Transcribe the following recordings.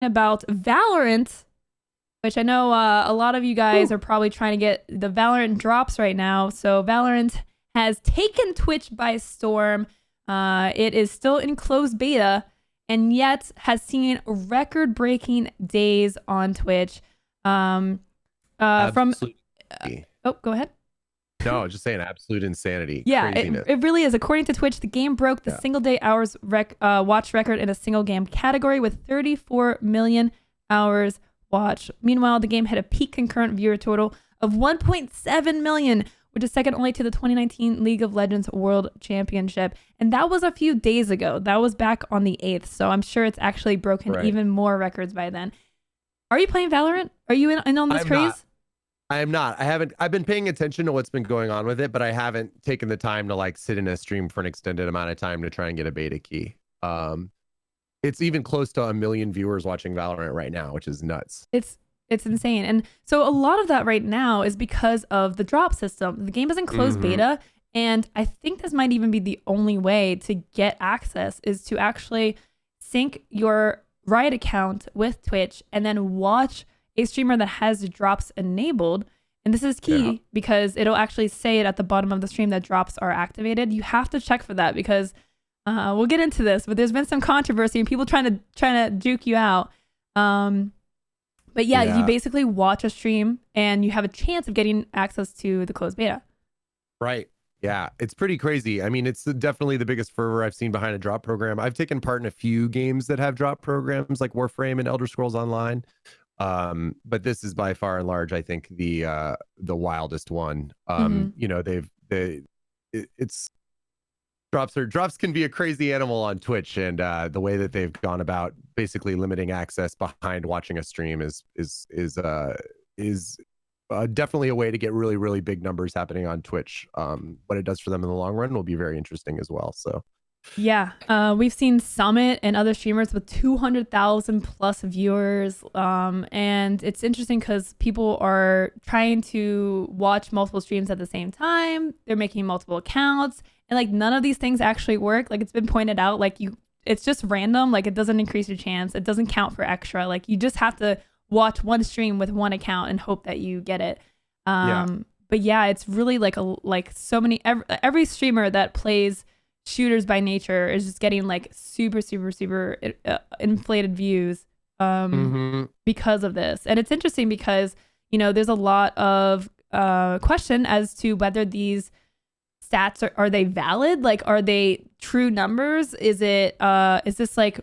about Valorant, which I know a lot of you guys are probably trying to get the Valorant drops right now. So Valorant has taken Twitch by storm. It is still in closed beta and yet has seen record-breaking days on Twitch. From Absolutely. oh, go ahead. No, just saying absolute insanity, Yeah, craziness. it really is. According to Twitch, the game broke the Yeah. single day hours watch record in a single game category with 34 million hours watched. Meanwhile, the game had a peak concurrent viewer total of 1.7 million, which is second only to the 2019 League of Legends World Championship. And that was a few days ago. That was back on the 8th. So I'm sure it's actually broken Right. even more records by then. Are you playing Valorant? Are you in on this I'm not. craze? I am not. I haven't. I've been paying attention to what's been going on with it, but I haven't taken the time to like sit in a stream for an extended amount of time to try and get a beta key. It's even close to 1 million viewers watching Valorant right now, which is nuts. It's insane. And so a lot of that right now is because of the drop system. The game is in closed Mm-hmm. beta, and I think this might even be the only way to get access is to actually sync your Riot account with Twitch and then watch a streamer that has drops enabled. And this is Yeah. key because it'll actually say it at the bottom of the stream that drops are activated. You have to check for that because we'll get into this, but there's been some controversy and people trying to juke you out. But yeah, you basically watch a stream and you have a chance of getting access to the closed beta. Right. Yeah, it's pretty crazy. I mean, it's definitely the biggest fervor I've seen behind a drop program. I've taken part in a few games that have drop programs like Warframe and Elder Scrolls Online. But this is by far and large, I think, the wildest one. You know, it's drops can be a crazy animal on Twitch, and the way that they've gone about basically limiting access behind watching a stream is definitely a way to get really big numbers happening on Twitch. What it does for them in the long run will be very interesting as well. So yeah, we've seen Summit and other streamers with 200,000 plus viewers. And it's interesting because people are trying to watch multiple streams at the same time. They're making multiple accounts, and like none of these things actually work. Like it's been pointed out, like it's just random. Like it doesn't increase your chance. It doesn't count for extra. Like you just have to watch one stream with one account and hope that you get it. Yeah. But yeah, it's really like so many every streamer that plays shooters by nature is just getting like super inflated views because of this. And it's interesting because there's a lot of question as to whether these stats are they valid, like are they true numbers, is this like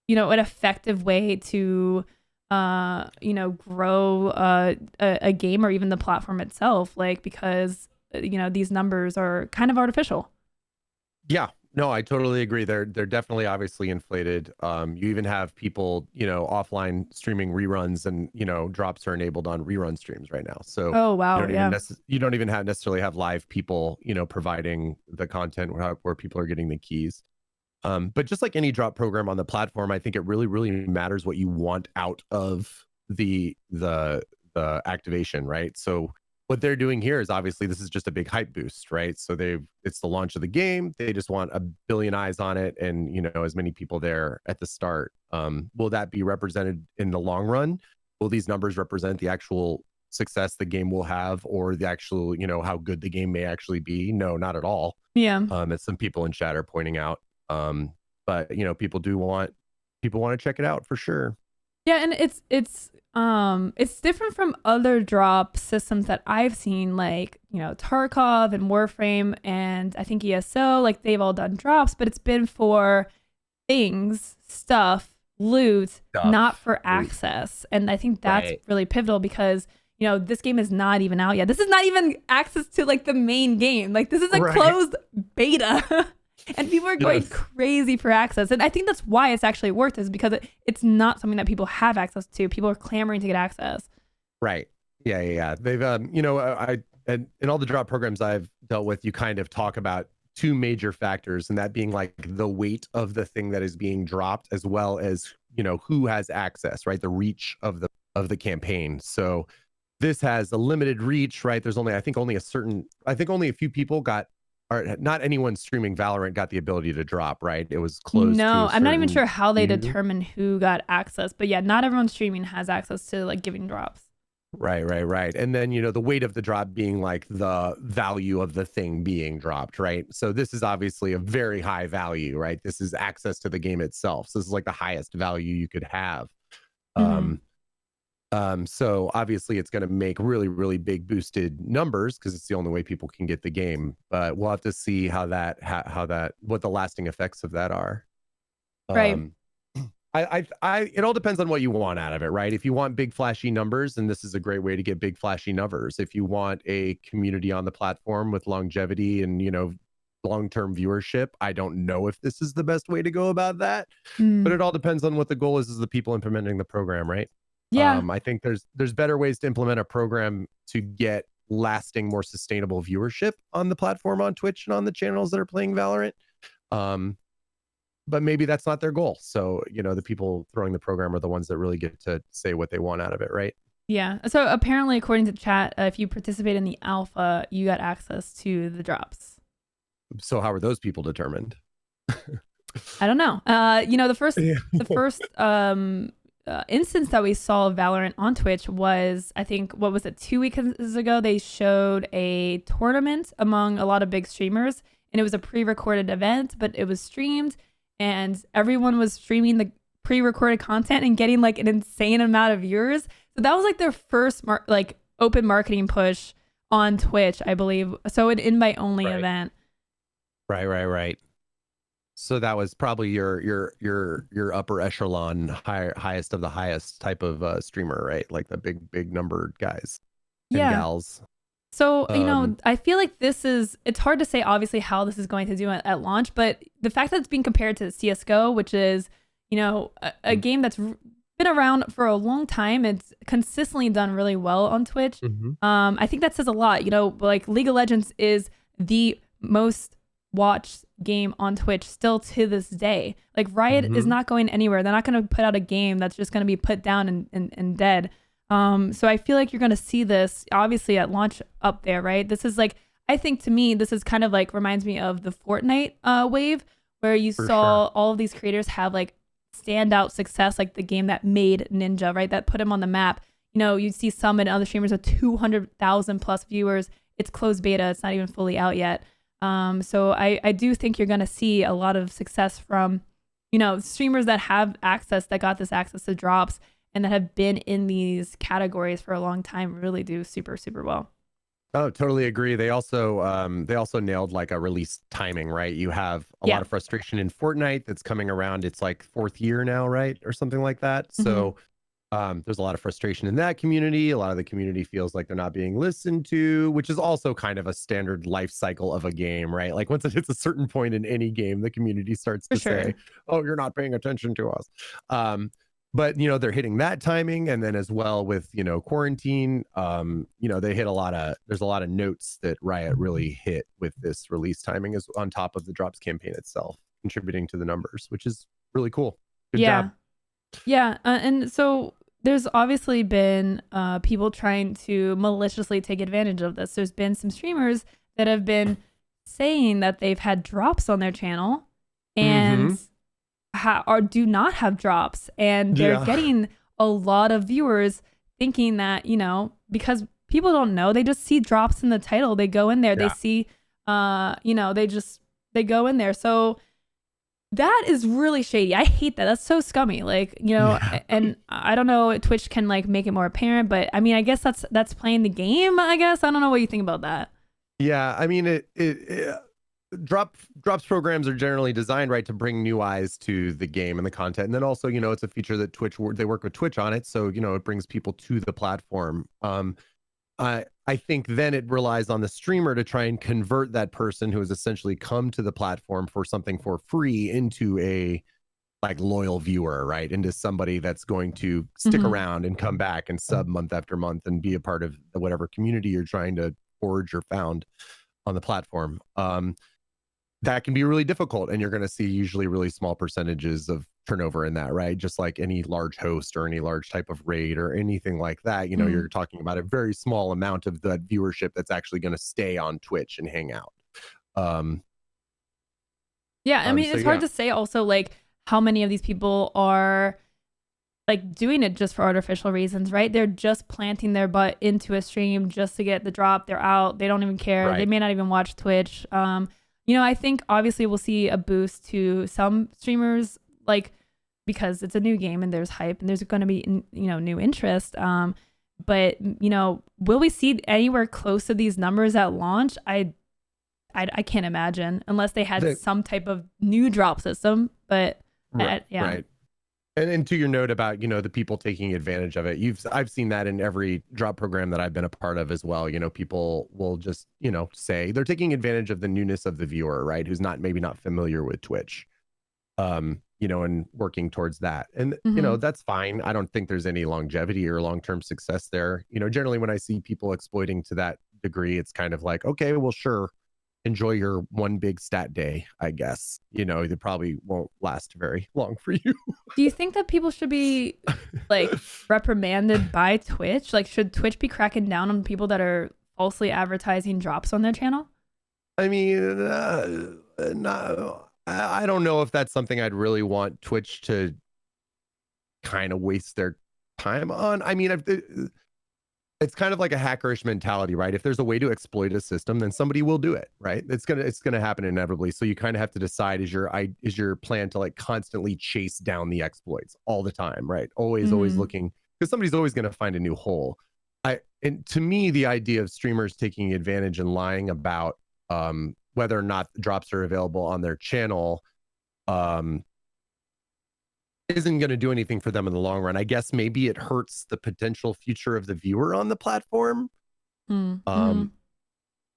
an effective way to grow a game or even the platform itself, like because these numbers are kind of artificial. Yeah, no, I totally agree. They're definitely obviously inflated. You even have people, offline streaming reruns, and drops are enabled on rerun streams right now. So Oh wow, yeah. you don't even necessarily have live people, providing the content where people are getting the keys. But just like any drop program on the platform, I think it really matters what you want out of the activation, right? So what they're doing here is obviously this is just a big hype boost, right? So it's the launch of the game. They just want a billion eyes on it, and as many people there at the start. Will that be represented in the long run? Will these numbers represent the actual success the game will have, or the actual, how good the game may actually be? No, not at all. Yeah. As some people in chat are pointing out. But people want to check it out for sure. Yeah, and it's different from other drop systems that I've seen, like Tarkov and Warframe, and I think ESO. Like they've all done drops, but it's been for things, stuff, loot, not for access. And I think that's really pivotal because this game is not even out yet. This is not even access to like the main game. Like this is a closed beta. And people are going crazy for access. And I think that's why it's actually worth is because it's not something that people have access to. People are clamoring to get access. Right. Yeah. They've, I and in all the drop programs I've dealt with, you kind of talk about two major factors, and that being like the weight of the thing that is being dropped, as well as, who has access, right? The reach of the campaign. So this has a limited reach, right? There's only, I think only a few people got or not anyone streaming Valorant got the ability to drop, right? It was closed to No, a I'm not even certain sure how they few. determine who got access, but yeah, not everyone streaming has access to like giving drops. Right. And then, the weight of the drop being like the value of the thing being dropped, right? So this is obviously a very high value, right? This is access to the game itself. So this is like the highest value you could have. Mm-hmm. So obviously it's going to make really, really big boosted numbers because it's the only way people can get the game. But we'll have to see how what the lasting effects of that are. Right. Um, it all depends on what you want out of it, right? If you want big flashy numbers, then this is a great way to get big flashy numbers. If you want a community on the platform with longevity and, long-term viewership, I don't know if this is the best way to go about that, but Mm. it all depends on what the goal is the people implementing the program, right? Yeah. I think there's better ways to implement a program to get lasting, more sustainable viewership on the platform, on Twitch, and on the channels that are playing Valorant. But maybe that's not their goal. So, the people throwing the program are the ones that really get to say what they want out of it, right? Yeah. So apparently, according to chat, if you participate in the alpha, you got access to the drops. So how are those people determined? I don't know. The first instance that we saw of Valorant on Twitch was, I think, what was it, 2 weeks ago? They showed a tournament among a lot of big streamers, and it was a pre-recorded event, but it was streamed, and everyone was streaming the pre-recorded content and getting like an insane amount of viewers. So that was like their first open marketing push on Twitch, I believe. So an invite only event. Right. So that was probably your upper echelon, highest of the highest type of streamer, right? Like the big numbered guys and gals. So, I feel like it's hard to say obviously how this is going to do at launch, but the fact that it's being compared to CSGO, which is, a game that's been around for a long time, it's consistently done really well on Twitch. Mm-hmm. I think that says a lot. Like League of Legends is the most watched game on Twitch still to this day. Like Riot is not going anywhere. They're not going to put out a game that's just going to be put down and dead. So I feel like you're going to see this obviously at launch up there, right? This is like, I think to me, this is kind of like reminds me of the Fortnite wave where you saw all of these creators have like standout success, like the game that made Ninja, right? That put him on the map. You see some and other streamers with 200,000 plus viewers. It's closed beta. It's not even fully out yet. So I do think you're going to see a lot of success from, streamers that have access, that got this access to drops and that have been in these categories for a long time really do super, super well. Oh, totally agree. They also nailed like a release timing, right? You have a lot of frustration in Fortnite that's coming around. It's like 4th year now, right? Or something like that. So there's a lot of frustration in that community. A lot of the community feels like they're not being listened to, which is also kind of a standard life cycle of a game, right? Like once it hits a certain point in any game, the community starts to say, oh, you're not paying attention to us. But they're hitting that timing, and then as well with quarantine, they hit there's a lot of notes that Riot really hit with this release timing, is on top of the drops campaign itself, contributing to the numbers, which is really cool. Good job. And so there's obviously been people trying to maliciously take advantage of this. There's been some streamers that have been saying that they've had drops on their channel and do not have drops, and they're getting a lot of viewers thinking that, because people don't know, they just see drops in the title, they go in there, they see they go in there. So that is really shady. I hate that. That's so scummy. Like, and I don't know, Twitch can like make it more apparent, but I mean, I guess that's playing the game, I guess. I don't know what you think about that. Yeah, I mean, drops programs are generally designed, right, to bring new eyes to the game and the content. And then also, it's a feature that they work with Twitch on it. So, it brings people to the platform. I think then it relies on the streamer to try and convert that person who has essentially come to the platform for something for free into a like loyal viewer, right? Into somebody that's going to stick around and come back and sub month after month and be a part of whatever community you're trying to forge or found on the platform. That can be really difficult, and you're going to see usually really small percentages of turnover in that, right? Just like any large host or any large type of raid or anything like that, you're talking about a very small amount of the viewership that's actually going to stay on Twitch and hang out. Yeah, I mean, So it's hard yeah, to say also like how many of these people are like doing it just for artificial reasons, right? They're just planting their butt into a stream just to get the drop. They're out. They don't even care. They right. may not even watch Twitch. I think obviously we'll see a boost to some streamers, like because it's a new game and there's hype and there's going to be new interest. But will we see anywhere close to these numbers at launch? I can't imagine unless they had some type of new drop system. But yeah. Right. And to your note about, the people taking advantage of it, I've seen that in every drop program that I've been a part of as well. People will just, say they're taking advantage of the newness of the viewer, right? Who's maybe not familiar with Twitch, and working towards that. And, that's fine. I don't think there's any longevity or long-term success there. Generally when I see people exploiting to that degree, it's kind of like, okay, well, sure. Enjoy your one big stat day, I guess. It probably won't last very long for you. Do you think that people should be like reprimanded by Twitch? Like, should Twitch be cracking down on people that are falsely advertising drops on their channel? I mean, no, I don't know if that's something I'd really want Twitch to kind of waste their time on. I mean, it's kind of like a hackerish mentality, right? If there's a way to exploit a system, then somebody will do it, right? It's gonna happen inevitably. So you kind of have to decide, is your plan to like constantly chase down the exploits all the time, right? Always looking, because somebody's always going to find a new hole. And to me, the idea of streamers taking advantage and lying about whether or not the drops are available on their channel isn't going to do anything for them in the long run. I guess maybe it hurts the potential future of the viewer on the platform.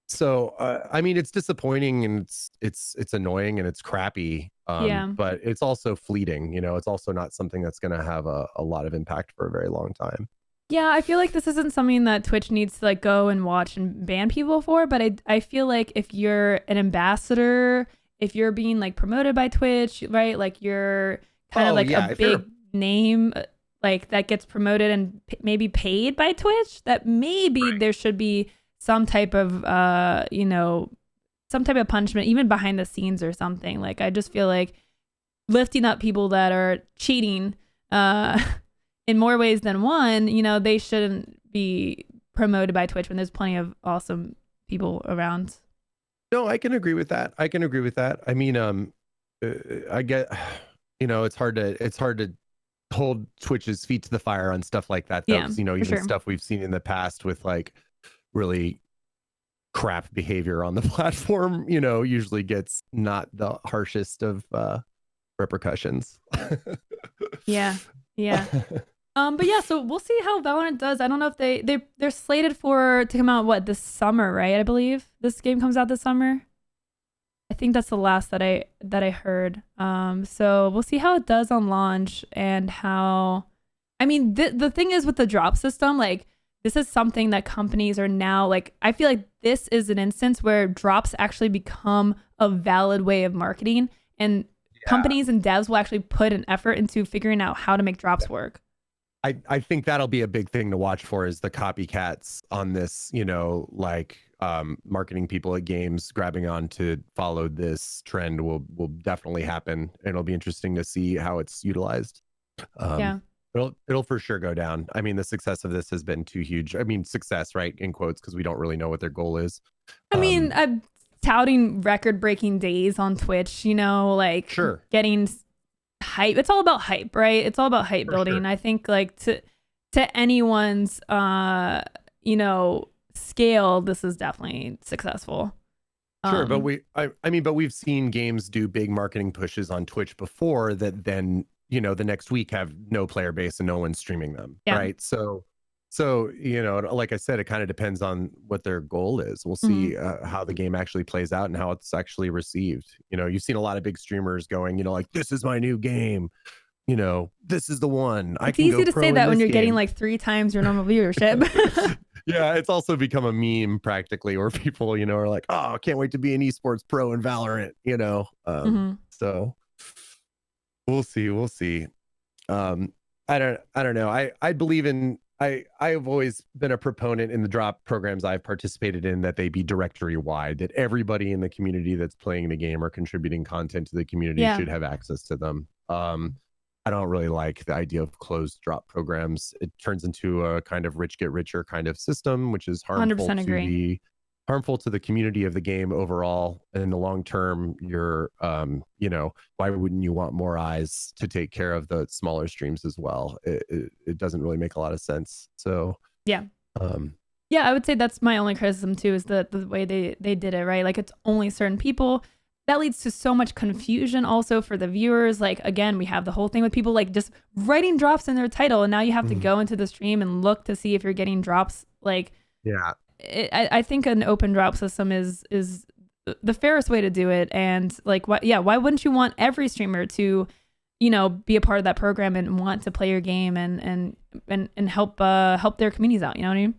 So I mean, it's disappointing and it's annoying and it's crappy. But it's also fleeting. It's also not something that's going to have a lot of impact for a very long time. Yeah, I feel like this isn't something that Twitch needs to like go and watch and ban people for, but I feel like if you're an ambassador, if you're being like promoted by Twitch, right? Like you're kind of like a big name like that gets promoted and maybe paid by Twitch, that maybe there should be some type of some type of punishment even behind the scenes or something. Like I just feel like lifting up people that are cheating in more ways than one, they shouldn't be promoted by Twitch when there's plenty of awesome people around. No, I can agree with that. I mean, I get, it's hard to hold Twitch's feet to the fire on stuff like that, though. Yeah, because, even stuff we've seen in the past with like really crap behavior on the platform, usually gets not the harshest of repercussions. Yeah. But yeah, so we'll see how Valorant does. I don't know if they're slated to come out this summer, right? I believe this game comes out this summer. I think that's the last that I heard. So we'll see how it does on launch and how. I mean, the thing is with the drop system, like this is something that companies are now like. I feel like this is an instance where drops actually become a valid way of marketing, and companies and devs will actually put an effort into figuring out how to make drops work. I think that'll be a big thing to watch for, is the copycats on this, marketing people at games grabbing on to follow this trend will definitely happen. And it'll be interesting to see how it's utilized. It'll for sure go down. I mean, the success of this has been too huge. I mean, success, right, in quotes, because we don't really know what their goal is. I mean, I'm touting record-breaking days on Twitch, sure, getting hype. It's all about hype, right? It's all about hype building. Sure. I think like to anyone's scale, this is definitely successful. Sure, but we've seen games do big marketing pushes on Twitch before that then, the next week have no player base and no one's streaming them, right? So like I said, it kind of depends on what their goal is. We'll see how the game actually plays out and how it's actually received. You've seen a lot of big streamers going, like, this is my new game. This is the one. It's easy to say that when you're getting like 3 times your normal viewership. Yeah, it's also become a meme practically, where people, are like, oh, I can't wait to be an esports pro in Valorant, So we'll see. I don't know. I believe in I've always been a proponent in the drop programs I've participated in that they be directory wide, that everybody in the community that's playing the game or contributing content to the community Yeah. should have access to them. I don't really like the idea of closed drop programs. It turns into a kind of rich get richer kind of system, which is harmful 100% to agree. the community of the game overall. And in the long term, you're why wouldn't you want more eyes to take care of the smaller streams as well? It doesn't really make a lot of sense. So Yeah. um Yeah, I would say that's my only criticism too, is the way they did it, right? Like it's only certain people. That leads to so much confusion also for the viewers. Like again, we have the whole thing with people like just writing drops in their title, and now you have to go into the stream and look to see if you're getting drops. Like, yeah. I think an open drop system is the fairest way to do it. And like, why wouldn't you want every streamer to, be a part of that program and want to play your game and help their communities out? You know what I mean?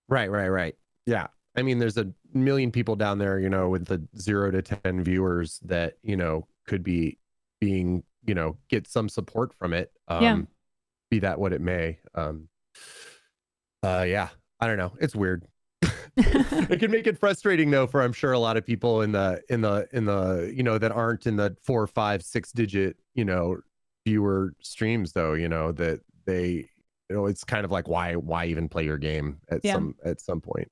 Right. Yeah. I mean, there's a million people down there, with the 0 to 10 viewers that, could be being, get some support from it. Be that what it may. Yeah, I don't know. It's weird. It can make it frustrating though, for I'm sure a lot of people in the that aren't in the 4, 5, 6 digit, viewer streams though, that they, it's kind of like why even play your game at some point.